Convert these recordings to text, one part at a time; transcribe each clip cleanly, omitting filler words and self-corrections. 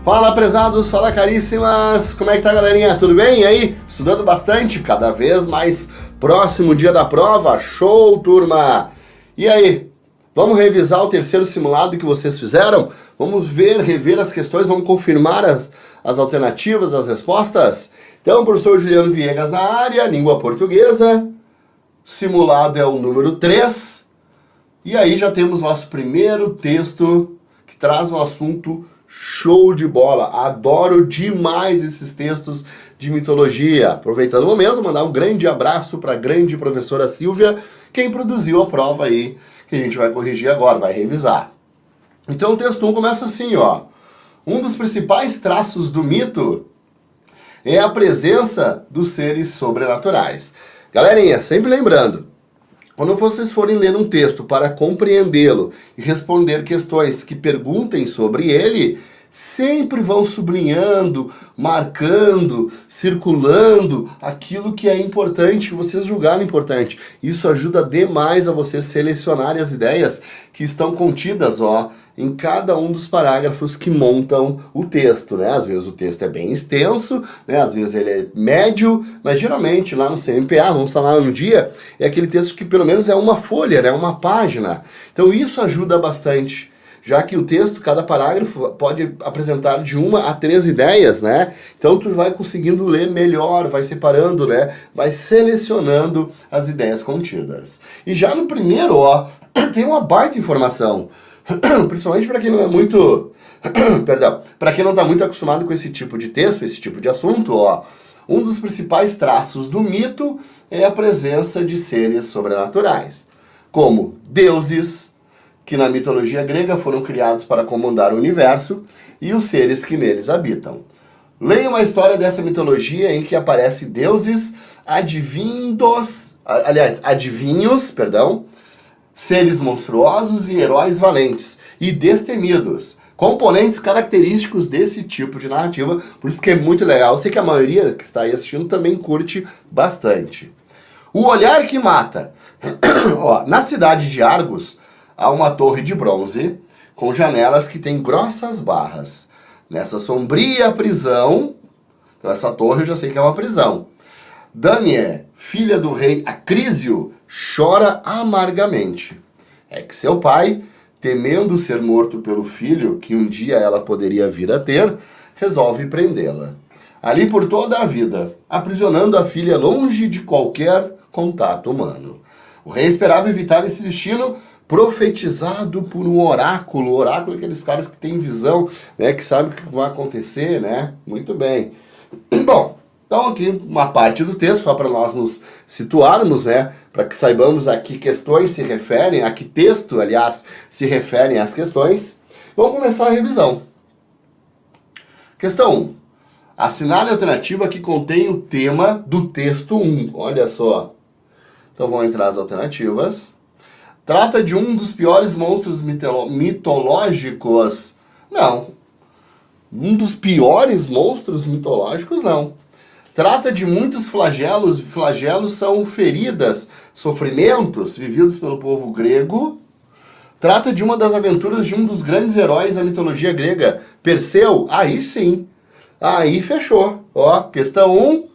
Fala, prezados, fala, caríssimas, como é que tá, galerinha? Tudo bem? E aí? Estudando bastante? Cada vez mais próximo o dia da prova? Show, turma! E aí? Vamos revisar o terceiro simulado que vocês fizeram? Vamos rever as questões, vamos confirmar as alternativas, as respostas? Então, professor Juliano Viegas na área, língua portuguesa, simulado é o número 3, e aí já temos nosso primeiro texto que traz um assunto show de bola. Adoro demais esses textos de mitologia. Aproveitando o momento, mandar um grande abraço para a grande professora Silvia, quem produziu a prova aí, que a gente vai corrigir agora, vai revisar. Então o texto 1 começa assim, ó. Um dos principais traços do mito é a presença dos seres sobrenaturais. Galerinha, sempre lembrando, quando vocês forem ler um texto para compreendê-lo e responder questões que perguntem sobre ele, sempre vão sublinhando, marcando, circulando aquilo que é importante, que vocês julgarem importante. Isso ajuda demais a vocês selecionarem as ideias que estão contidas, ó, em cada um dos parágrafos que montam o texto, né? Às vezes o texto é bem extenso, né? Às vezes ele é médio, mas geralmente lá no CMPA, vamos falar no dia, é aquele texto que pelo menos é uma folha, né? Uma página. Então isso ajuda bastante, já que o texto, cada parágrafo pode apresentar de 1 a 3 ideias, né? Então tu vai conseguindo ler melhor, vai separando, né? Vai selecionando as ideias contidas. E já no primeiro, ó, tem uma baita informação. Principalmente para quem não é muito, perdão, para quem não está muito acostumado com esse tipo de texto, esse tipo de assunto, ó, um dos principais traços do mito é a presença de seres sobrenaturais, como deuses, que na mitologia grega foram criados para comandar o universo, e os seres que neles habitam. Leia uma história dessa mitologia em que aparecem deuses, adivinhos, seres monstruosos e heróis valentes e destemidos, componentes característicos desse tipo de narrativa, por isso que é muito legal. Eu sei que a maioria que está aí assistindo também curte bastante. O olhar que mata. Ó, na cidade de Argos, há uma torre de bronze com janelas que têm grossas barras. Nessa sombria prisão, então essa torre eu já sei que é uma prisão, Dânia, filha do rei Acrísio, chora amargamente. É que seu pai, temendo ser morto pelo filho que um dia ela poderia vir a ter, resolve prendê-la. Ali por toda a vida, aprisionando a filha longe de qualquer contato humano. O rei esperava evitar esse destino profetizado por um oráculo. O oráculo é aqueles caras que têm visão, né, que sabem o que vai acontecer, né? Muito bem. Bom, então aqui uma parte do texto, só para nós nos situarmos, né, para que saibamos a que questões se referem, a que texto, aliás, se referem as questões. Vamos começar a revisão. Questão 1. Assinale a alternativa que contém o tema do texto 1. Olha só. Então vão entrar as alternativas. Trata de um dos piores monstros mitológicos? Não. Um dos piores monstros mitológicos? Não. Trata de muitos flagelos. Flagelos são feridas, sofrimentos vividos pelo povo grego. Trata de uma das aventuras de um dos grandes heróis da mitologia grega, Perseu. Aí sim. Aí fechou. Ó, questão 1,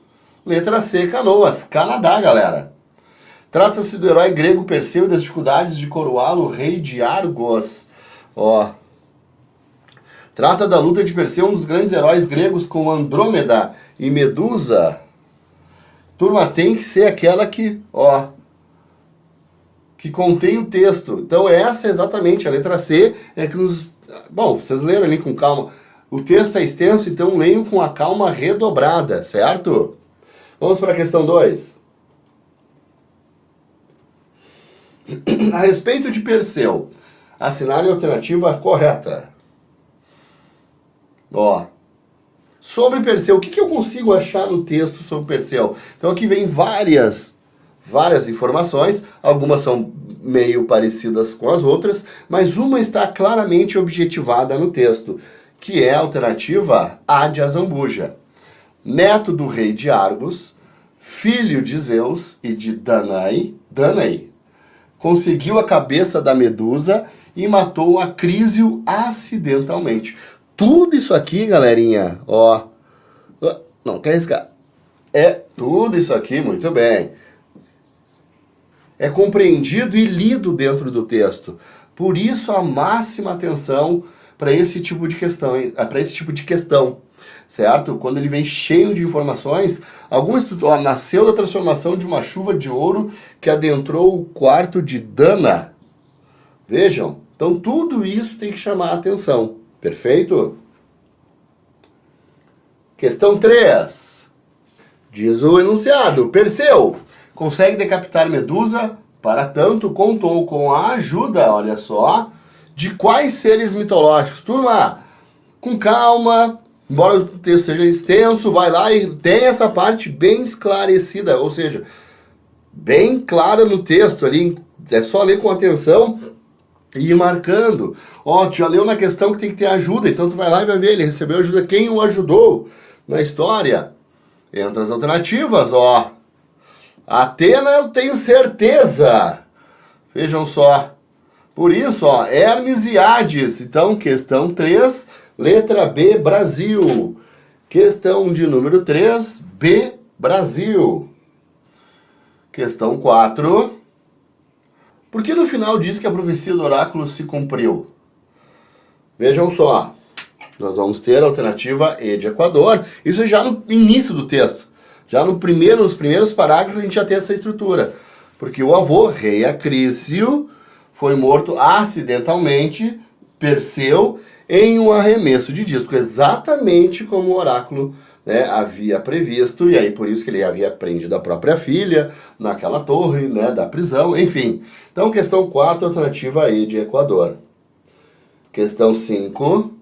letra C, Canoas. Canadá, galera. Trata-se do herói grego Perseu e das dificuldades de coroá-lo, rei de Argos. Ó. Trata da luta de Perseu, um dos grandes heróis gregos, com Andrômeda e Medusa. Turma, tem que ser aquela que, ó, que contém o texto. Então essa é exatamente a letra C, é que nos... Bom, vocês leram ali com calma. O texto é extenso, então leiam com a calma redobrada, certo? Vamos para a questão 2. A respeito de Perseu, assinale a alternativa correta. Ó, sobre Perseu, o que eu consigo achar no texto sobre Perseu? Então aqui vem várias informações, algumas são meio parecidas com as outras, mas uma está claramente objetivada no texto, que é a alternativa A de Azambuja. Neto do rei de Argos, filho de Zeus e de Danae, conseguiu a cabeça da Medusa e matou Acrísio acidentalmente. tudo isso aqui, galerinha, ó, não quer riscar, tudo isso aqui, muito bem, é compreendido e lido dentro do texto. Por isso a máxima atenção para esse tipo de questão, certo? Quando ele vem cheio de informações, nasceu da transformação de uma chuva de ouro que adentrou o quarto de Dana. Vejam, então tudo isso tem que chamar a atenção, perfeito? Questão 3. Diz o enunciado: Perseu consegue decapitar Medusa, para tanto contou com a ajuda, olha só, de quais seres mitológicos? Turma, com calma, embora o texto seja extenso, vai lá e tem essa parte bem esclarecida, ou seja, bem clara no texto ali, é só ler com atenção e ir marcando. Ó, tu já leu na questão que tem que ter ajuda, então tu vai lá e vai ver, ele recebeu ajuda, quem o ajudou na história? Entre as alternativas, ó, Atena eu tenho certeza. Vejam só. Por isso, ó, Hermes e Hades. Então, questão 3, letra B, Brasil. Questão de número 3, B, Brasil. Questão 4. Por que no final diz que a profecia do oráculo se cumpriu? Vejam só. Nós vamos ter a alternativa E de Equador. Isso é já no início do texto. Já nos primeiros parágrafos a gente já tem essa estrutura. Porque o avô, rei Acrício, foi morto acidentalmente, Perseu, em um arremesso de disco, exatamente como o oráculo, né, havia previsto, e aí por isso que ele havia prendido a própria filha naquela torre, né, da prisão, enfim. Então, questão 4, alternativa E de Equador. Questão 5.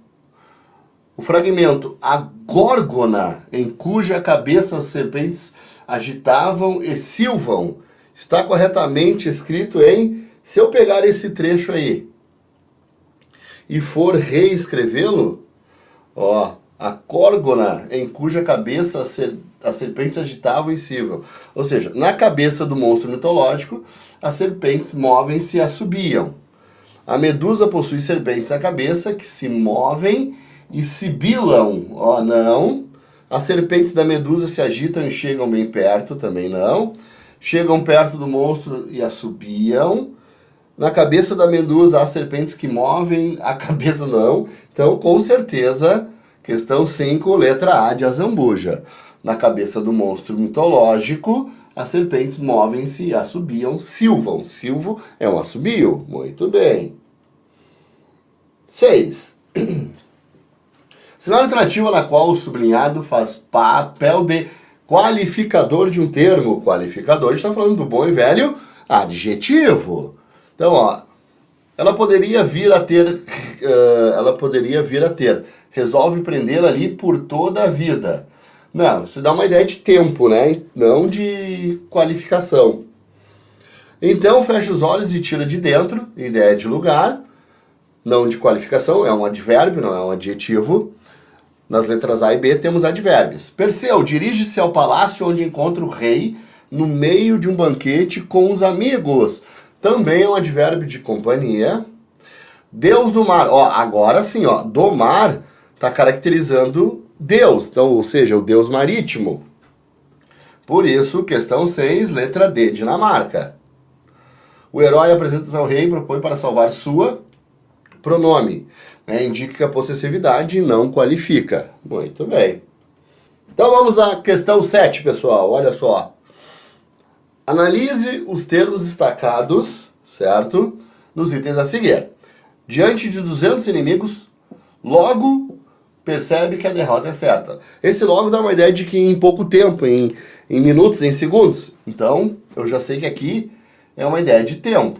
O fragmento A Górgona, em cuja cabeça as serpentes agitavam e silvam, está corretamente escrito em... Se eu pegar esse trecho aí e for reescrevê-lo, ó, a Górgona, em cuja cabeça as serpentes agitavam e silvam. Ou seja, na cabeça do monstro mitológico, as serpentes movem-se e assobiam. A Medusa possui serpentes na cabeça que se movem e sibilam, ó, não. As serpentes da Medusa se agitam e chegam bem perto, também não. Chegam perto do monstro e assobiam. Na cabeça da Medusa há serpentes que movem, a cabeça não. Então, com certeza, questão 5, letra A de Azambuja. Na cabeça do monstro mitológico, as serpentes movem-se e assobiam, silvam. Silvo é um assobio. Muito bem. 6. Sinal alternativo na qual o sublinhado faz papel de qualificador de um termo. Qualificador, está falando do bom e velho adjetivo. Então, ó, ela poderia vir a ter, resolve prender ali por toda a vida. Não, isso dá uma ideia de tempo, né? Não de qualificação. Então, fecha os olhos e tira de dentro, ideia de lugar, não de qualificação, é um advérbio, não é um adjetivo. Nas letras A e B temos advérbios. Perseu dirige-se ao palácio onde encontra o rei no meio de um banquete com os amigos. Também é um advérbio de companhia. Deus do mar. Ó, agora sim, ó, do mar está caracterizando Deus, então, ou seja, o Deus marítimo. Por isso, questão 6, letra D, Dinamarca. O herói apresenta-se ao rei e propõe para salvar sua pronome. Indica a possessividade e não qualifica. Muito bem. Então vamos à questão 7, pessoal. Olha só. Analise os termos destacados, certo? Nos itens a seguir. Diante de 200 inimigos, logo percebe que a derrota é certa. Esse logo dá uma ideia de que em pouco tempo, em minutos, em segundos. Então, eu já sei que aqui é uma ideia de tempo.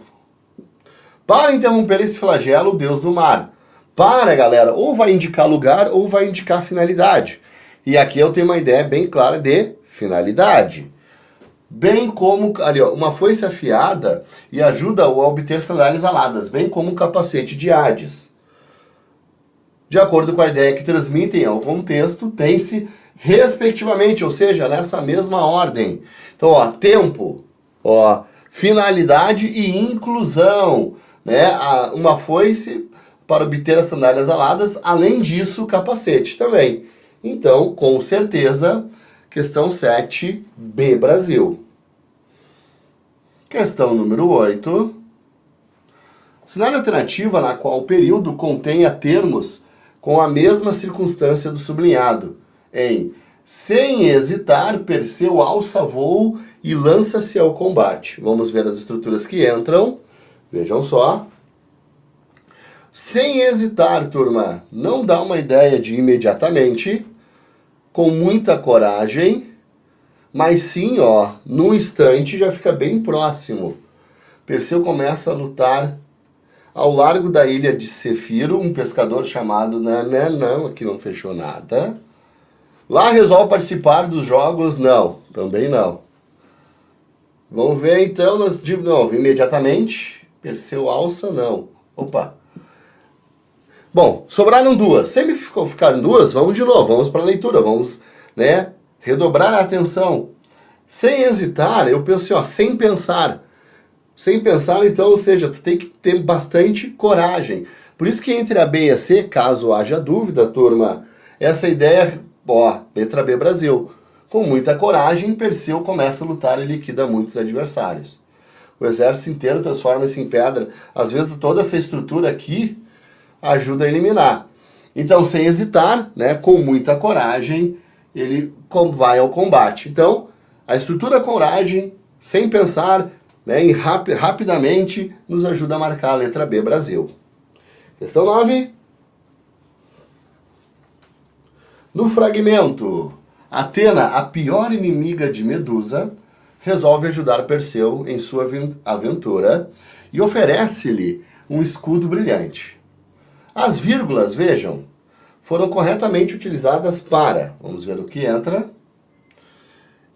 Para interromper esse flagelo, o Deus do mar. Para, galera, ou vai indicar lugar ou vai indicar finalidade. E aqui eu tenho uma ideia bem clara de finalidade. Bem como, ali, ó, uma foice afiada e ajuda-o a obter sandálias aladas, bem como um capacete de Hades. De acordo com a ideia que transmitem ao contexto, tem-se respectivamente, ou seja, nessa mesma ordem. Então, ó, tempo, ó, finalidade e inclusão, né? Uma foice para obter as sandálias aladas, além disso, capacete também. Então, com certeza, questão 7, B, Brasil. Questão número 8. Cenário alternativa na qual o período contenha termos com a mesma circunstância do sublinhado. Em sem hesitar, Perseu alça voo e lança-se ao combate. Vamos ver as estruturas que entram. Vejam só. Sem hesitar, turma, não dá uma ideia de imediatamente, com muita coragem, mas sim, ó, num instante já fica bem próximo. Perseu começa a lutar ao largo da ilha de Cefiro, um pescador chamado... Não, aqui não fechou nada. Lá resolve participar dos jogos? Não, também não. Vamos ver então, de novo, imediatamente. Perseu alça, não. Opa. Bom, sobraram duas. Sempre que ficarem duas, vamos de novo, vamos para a leitura, vamos, né, redobrar a atenção. Sem hesitar, eu penso assim, ó, sem pensar. Sem pensar, então, ou seja, tu tem que ter bastante coragem. Por isso que entre a B e a C, caso haja dúvida, turma, essa ideia, ó, letra B, Brasil. Com muita coragem, Perseu começa a lutar e liquida muitos adversários. O exército inteiro transforma-se em pedra. Às vezes toda essa estrutura aqui ajuda a eliminar. Então, sem hesitar, né, com muita coragem, ele vai ao combate. Então, a estrutura coragem, sem pensar, né, rapidamente, nos ajuda a marcar a letra B, Brasil. Questão 9. No fragmento, Atena, a pior inimiga de Medusa, resolve ajudar Perseu em sua aventura e oferece-lhe um escudo brilhante. As vírgulas, vejam, foram corretamente utilizadas para, vamos ver o que entra,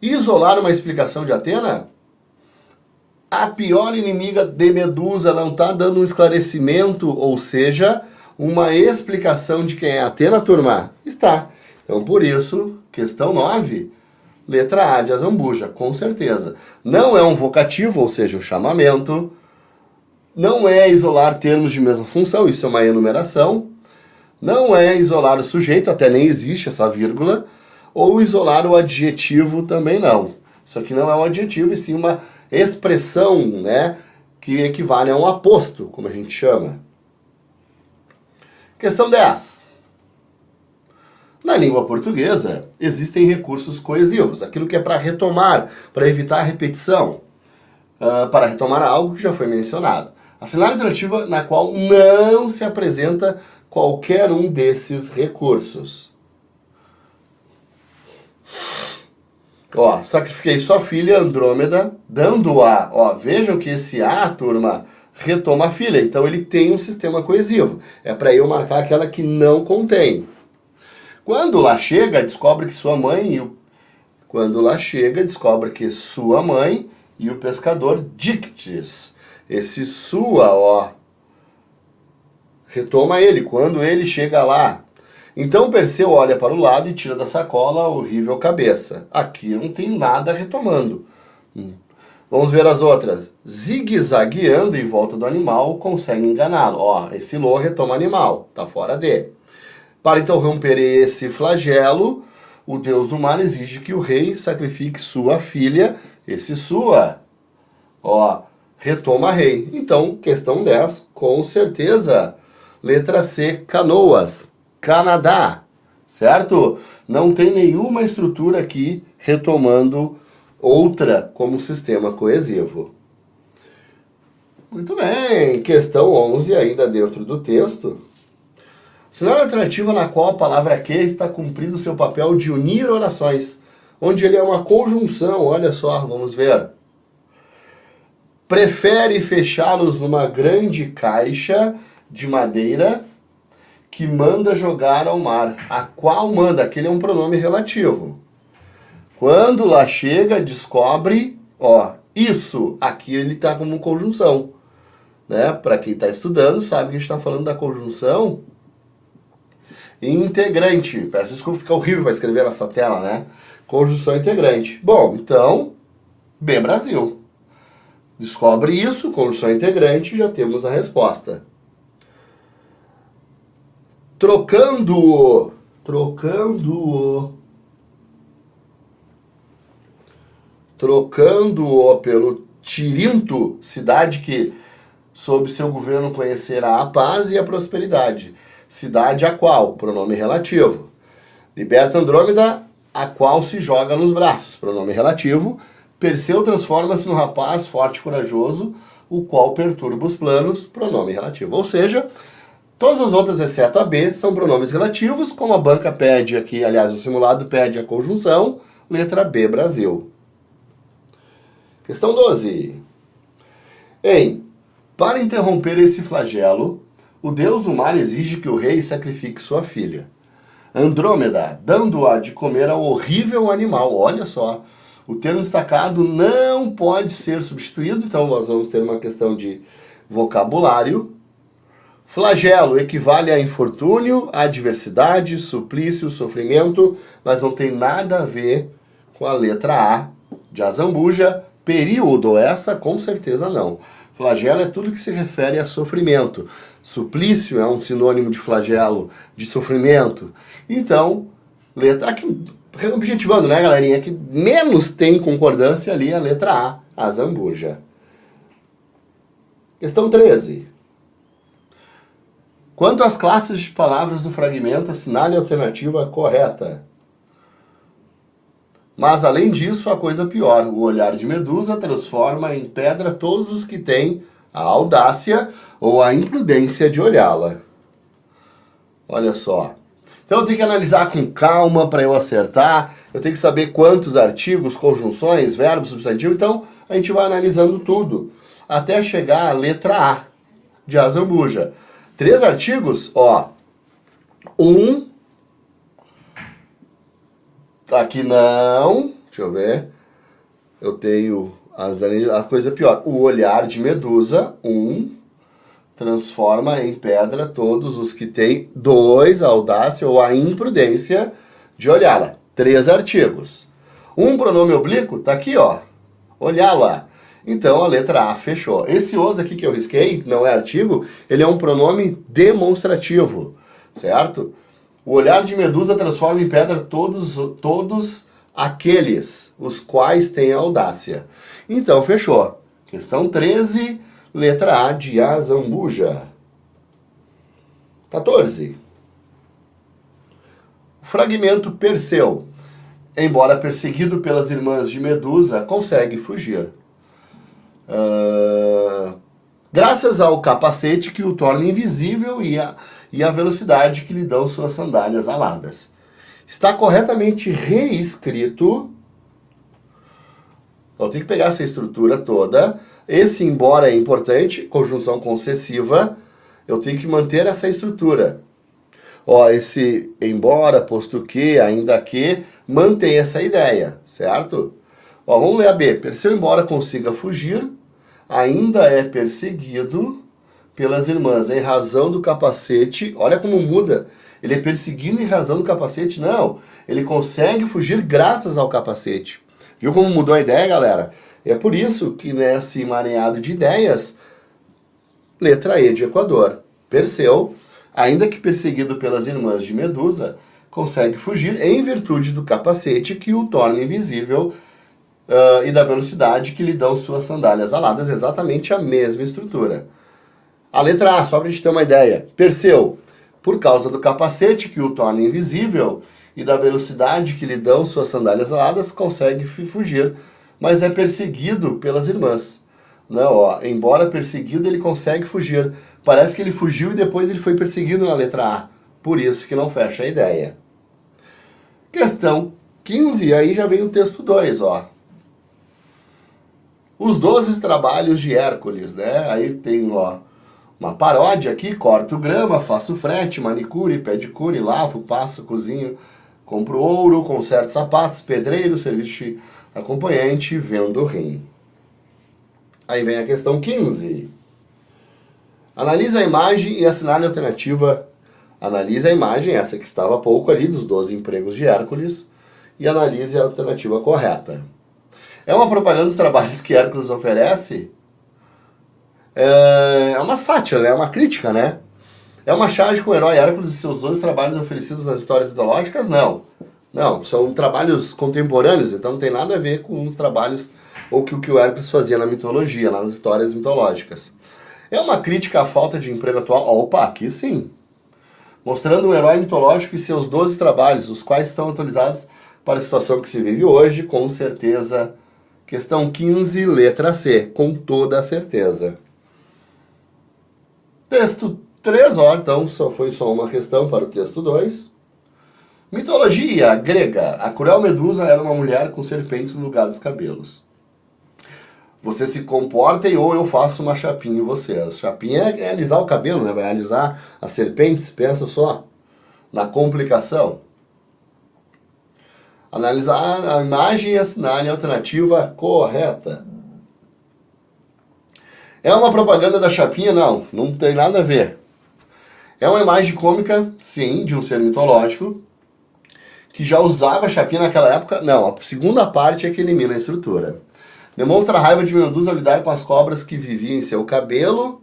isolar uma explicação de Atena. A pior inimiga de Medusa não está dando um esclarecimento, ou seja, uma explicação de quem é Atena, turma? Está. Então, por isso, questão 9, letra A de Azambuja, com certeza. Não é um vocativo, ou seja, um chamamento. Não é isolar termos de mesma função, isso é uma enumeração. Não é isolar o sujeito, até nem existe essa vírgula. Ou isolar o adjetivo também não. Isso aqui não é um adjetivo, e sim uma expressão, né, que equivale a um aposto, como a gente chama. Questão 10. Na língua portuguesa, existem recursos coesivos, aquilo que é para retomar, para evitar a repetição, para retomar algo que já foi mencionado. A cenário alternativa na qual não se apresenta qualquer um desses recursos. Ó, sacrifiquei sua filha, Andrômeda, dando-a. Ó, vejam que esse A, turma, retoma a filha. Então ele tem um sistema coesivo. É para eu marcar aquela que não contém. Quando lá chega, descobre que sua mãe e o pescador Dictes. Esse sua, ó, retoma ele. Quando ele chega lá. Então Perseu olha para o lado e tira da sacola a horrível cabeça. Aqui não tem nada retomando. Vamos ver as outras. Zigue-zagueando em volta do animal, consegue enganá-lo. Ó, esse lo retoma animal, tá fora D. Para interromper esse flagelo, o deus do mar exige que o rei sacrifique sua filha. Esse sua, ó, retoma rei. Então, questão 10, com certeza. Letra C, Canoas. Canadá, certo? Não tem nenhuma estrutura aqui retomando outra como sistema coesivo. Muito bem, questão 11, ainda dentro do texto. Cenário alternativo na qual a palavra que está cumprindo seu papel de unir orações, onde ele é uma conjunção, olha só, vamos ver. Prefere fechá-los numa grande caixa de madeira que manda jogar ao mar. A qual manda? Aquele é um pronome relativo. Quando lá chega, descobre, ó, isso, aqui ele está como conjunção. Né? Para quem está estudando, sabe que a gente está falando da conjunção integrante. Peço desculpa, fica horrível para escrever nessa tela, né? Conjunção integrante. Bom, então, B, Brasil. Descobre isso, conjunção integrante, já temos a resposta. Trocando-o pelo Tirinto, cidade que, sob seu governo, conhecerá a paz e a prosperidade. Cidade a qual? Pronome relativo. Liberta Andrômeda, a qual se joga nos braços. Pronome relativo. Perseu transforma-se num rapaz forte e corajoso, o qual perturba os planos. Pronome relativo. Ou seja, todas as outras, exceto a B, são pronomes relativos, como a banca pede aqui, aliás, o simulado pede a conjunção. Letra B, Brasil. Questão 12. Para interromper esse flagelo, o deus do mar exige que o rei sacrifique sua filha, Andrômeda, dando-a de comer ao horrível animal. Olha só, o termo destacado não pode ser substituído, então nós vamos ter uma questão de vocabulário. Flagelo equivale a infortúnio, adversidade, suplício, sofrimento, mas não tem nada a ver com a letra A de Azambuja. Período, essa com certeza não. Flagelo é tudo que se refere a sofrimento. Suplício é um sinônimo de flagelo, de sofrimento. Então, letra aqui, objetivando, né, galerinha, que menos tem concordância ali a letra A, Azambuja. Questão 13. Quanto às classes de palavras do fragmento, assinale a alternativa correta. Mas, além disso, a coisa pior. O olhar de Medusa transforma em pedra todos os que têm a audácia ou a imprudência de olhá-la. Olha só. Então eu tenho que analisar com calma para eu acertar. Eu tenho que saber quantos artigos, conjunções, verbos, substantivo. Então a gente vai analisando tudo até chegar à letra A de Azambuja. 3 artigos, ó. Aqui não. Deixa eu ver. Eu tenho a coisa pior. O olhar de Medusa. Transforma em pedra todos os que têm 2, a audácia ou a imprudência de olhá-la. 3 artigos. Um pronome oblíquo tá aqui, ó. Olhá-la. Então a letra A fechou. Esse os aqui que eu risquei, não é artigo, ele é um pronome demonstrativo, certo? O olhar de Medusa transforma em pedra todos aqueles, os quais têm audácia. Então, fechou. Questão 13, letra A de Azambuja. 14. O fragmento Perseu, embora perseguido pelas irmãs de Medusa, consegue fugir. Graças ao capacete que o torna invisível e a velocidade que lhe dão suas sandálias aladas. Está corretamente reescrito. Eu tenho que pegar essa estrutura toda. Esse, embora é importante, conjunção concessiva, eu tenho que manter essa estrutura. Ó, esse embora, posto que, ainda que, mantém essa ideia, certo? Ó, vamos ler a B. Perseu, embora consiga fugir, ainda é perseguido pelas irmãs em razão do capacete. Olha como muda. Ele é perseguido em razão do capacete? Não. Ele consegue fugir graças ao capacete. Viu como mudou a ideia, galera? É por isso que nesse emaranhado de ideias, letra E de Equador. Perseu, ainda que perseguido pelas irmãs de Medusa, consegue fugir em virtude do capacete que o torna invisível e da velocidade que lhe dão suas sandálias aladas. Exatamente a mesma estrutura. A letra A, só para a gente ter uma ideia. Perseu, por causa do capacete que o torna invisível e da velocidade que lhe dão suas sandálias aladas, consegue fugir, mas é perseguido pelas irmãs. Não, ó, embora perseguido, ele consegue fugir. Parece que ele fugiu e depois ele foi perseguido na letra A. Por isso que não fecha a ideia. Questão 15, aí já vem o texto 2, ó. Os 12 trabalhos de Hércules, né? Aí tem, ó, uma paródia aqui: corto grama, faço frete, manicure, pedicure, lavo, passo, cozinho, compro ouro, conserto sapatos, pedreiro, serviço de acompanhante, vendo rim. Aí vem a questão 15. Analise a imagem e assinale a alternativa. Analise a imagem, essa que estava há pouco ali, dos 12 empregos de Hércules, e analise a alternativa correta. É uma propaganda dos trabalhos que Hércules oferece? É uma sátira, né? É uma crítica, né? É uma charge com o herói Hércules e seus 12 trabalhos oferecidos nas histórias mitológicas? Não. Não, são trabalhos contemporâneos, então não tem nada a ver com os trabalhos ou que o que o Hércules fazia na mitologia, nas histórias mitológicas. É uma crítica à falta de emprego atual? Opa, aqui sim. Mostrando um herói mitológico e seus 12 trabalhos, os quais estão atualizados para a situação que se vive hoje, com certeza. Questão 15, letra C, com toda a certeza. Texto 3, ó, então foi só uma questão para o texto 2. Mitologia grega. A cruel Medusa era uma mulher com serpentes no lugar dos cabelos. Você se comporta e ou eu faço uma chapinha em vocês. Chapinha é alisar o cabelo, né? Vai alisar as serpentes, pensa só. Na complicação. Analisar a imagem e assinar a alternativa correta. É uma propaganda da chapinha? Não, não tem nada a ver. É uma imagem cômica, sim, de um ser mitológico, que já usava a chapinha naquela época. Não, a segunda parte é que elimina a estrutura. Demonstra a raiva de Medusa ao lidar com as cobras que viviam em seu cabelo.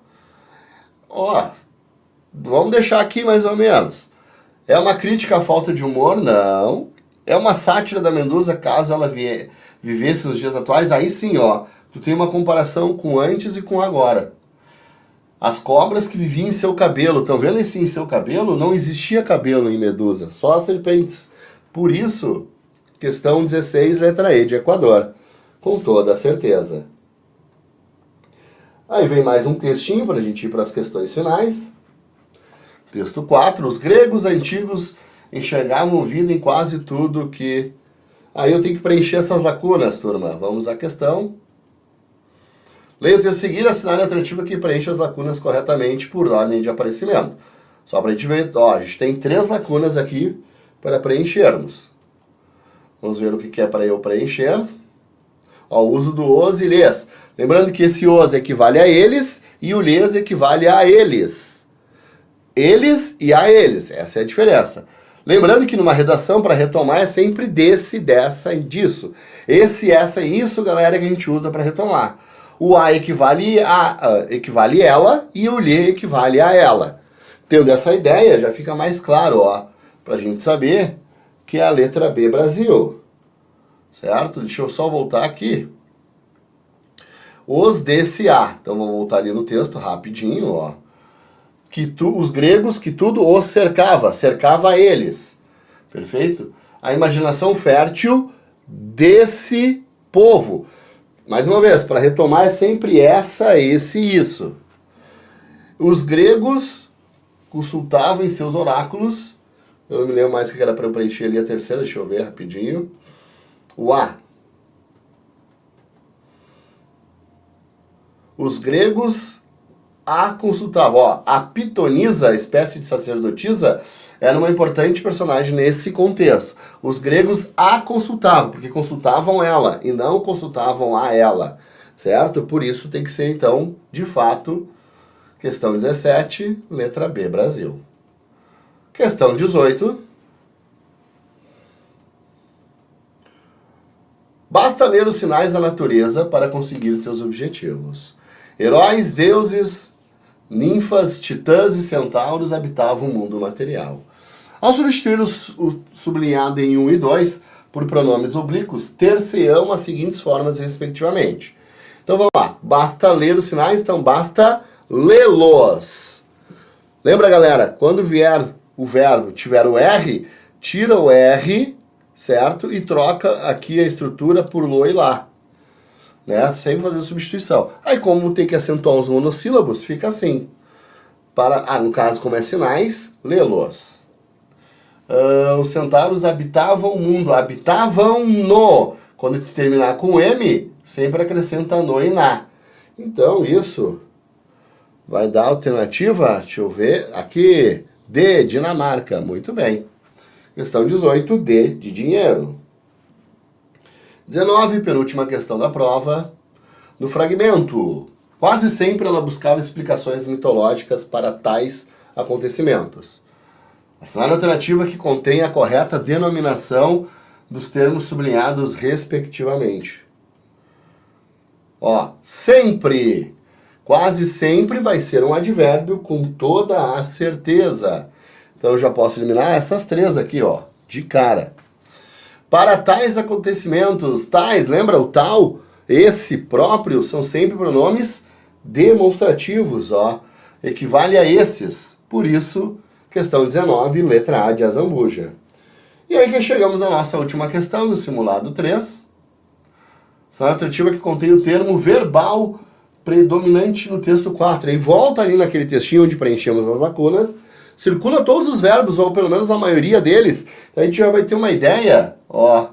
Ó, vamos deixar aqui mais ou menos. É uma crítica à falta de humor? Não. É uma sátira da Medusa caso ela vivesse nos dias atuais? Aí sim, ó. Tu tem uma comparação com antes e com agora. As cobras que viviam em seu cabelo. Estão vendo esse em seu cabelo? Não existia cabelo em Medusa, só as serpentes. Por isso, questão 16, letra E de Equador. Com toda a certeza. Aí vem mais um textinho para a gente ir para as questões finais. Texto 4. Os gregos antigos enxergavam vida em quase tudo que... Aí eu tenho que preencher essas lacunas, turma. Vamos à questão. Leia o texto a seguir, assinale a alternativa que preenche as lacunas corretamente por ordem de aparecimento. Só para a gente ver, ó, a gente tem 3 lacunas aqui para preenchermos. Vamos ver o que é para eu preencher. Ó, o uso do os e lhes. Lembrando que esse os equivale a eles e o lhes equivale a eles. Eles e a eles. Essa é a diferença. Lembrando que numa redação, para retomar, é sempre desse, dessa e disso. Esse, essa e isso, galera, que a gente usa para retomar. O a equivale a equivale ela e o lhe equivale a ela. Tendo essa ideia, já fica mais claro, ó, para a gente saber que é a letra B, Brasil. Certo? Deixa eu só voltar aqui. Os desse a. Então, vou voltar ali no texto rapidinho, ó. Os gregos que tudo os cercava eles. Perfeito? A imaginação fértil desse povo. Mais uma vez, para retomar é sempre essa, esse e isso. Os gregos consultavam em seus oráculos. Eu não me lembro mais o que era para eu preencher ali a terceira, deixa eu ver rapidinho. O A. Os gregos a consultavam. Ó, a Pitonisa, espécie de sacerdotisa, era uma importante personagem nesse contexto. Os gregos a consultavam, porque consultavam ela e não consultavam a ela, certo? Por isso tem que ser, então, de fato, questão 17, letra B, Brasil. Questão 18. Basta ler os sinais da natureza para conseguir seus objetivos. Heróis, deuses, ninfas, titãs e centauros habitavam o mundo material. Ao substituir o sublinhado em 1 e 2 por pronomes oblíquos, ter-se-ão as seguintes formas respectivamente. Então vamos lá. Basta ler os sinais, então basta lê-los. Lembra, galera? Quando vier o verbo, tiver o R, tira o R, certo? E troca aqui a estrutura por lo e lá. Né? Sempre fazer substituição. Aí como tem que acentuar os monossílabos, fica assim. No caso, como é sinais, lê-los. Os centauros habitavam o mundo. Habitavam no. Quando terminar com M, sempre acrescenta no e na. Então, isso vai dar alternativa, deixa eu ver, aqui, D, Dinamarca. Muito bem. Questão 18, D, de dinheiro. 19, penúltima questão da prova. No fragmento, quase sempre ela buscava explicações mitológicas para tais acontecimentos. Assinale a alternativa que contém a correta denominação dos termos sublinhados respectivamente. Ó, sempre. quase sempre vai ser um advérbio com toda a certeza. Então eu já posso eliminar essas três aqui, ó, de cara. Para tais acontecimentos, tais, lembra o tal, esse, próprio, são sempre pronomes demonstrativos, ó, equivale a esses. Por isso, questão 19, letra A de Azambuja. E aí que chegamos à nossa última questão do simulado 3. Essa narrativa que contém o termo verbal predominante no texto 4. E volta ali naquele textinho onde preenchemos as lacunas, circula todos os verbos, ou pelo menos a maioria deles. A gente já vai ter uma ideia, ó,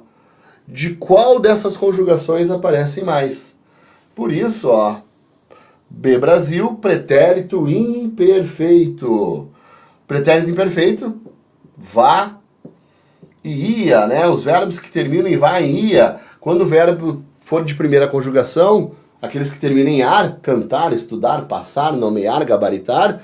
de qual dessas conjugações aparecem mais. Por isso, ó, B, Brasil, pretérito imperfeito. Pretérito imperfeito, vá e ia, né? Os verbos que terminam em vá e ia. Quando o verbo for de primeira conjugação, aqueles que terminam em ar, cantar, estudar, passar, nomear, gabaritar,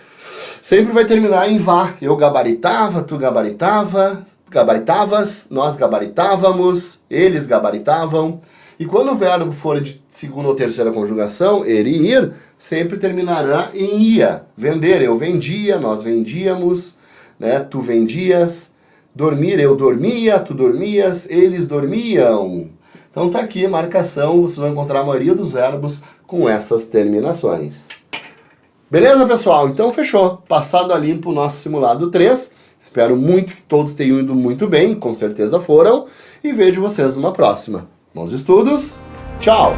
sempre vai terminar em vá. Eu gabaritava, tu gabaritava, gabaritavas, nós gabaritávamos, eles gabaritavam. E quando o verbo for de segunda ou terceira conjugação, ir e ir, sempre terminará em ia. Vender, eu vendia, nós vendíamos, né? Tu vendias. Dormir, eu dormia, tu dormias, eles dormiam. Então tá aqui a marcação, vocês vão encontrar a maioria dos verbos com essas terminações. Beleza, pessoal? Então fechou. Passado a limpo o nosso simulado 3. Espero muito que todos tenham ido muito bem, com certeza foram. E vejo vocês numa próxima. Bons estudos, tchau!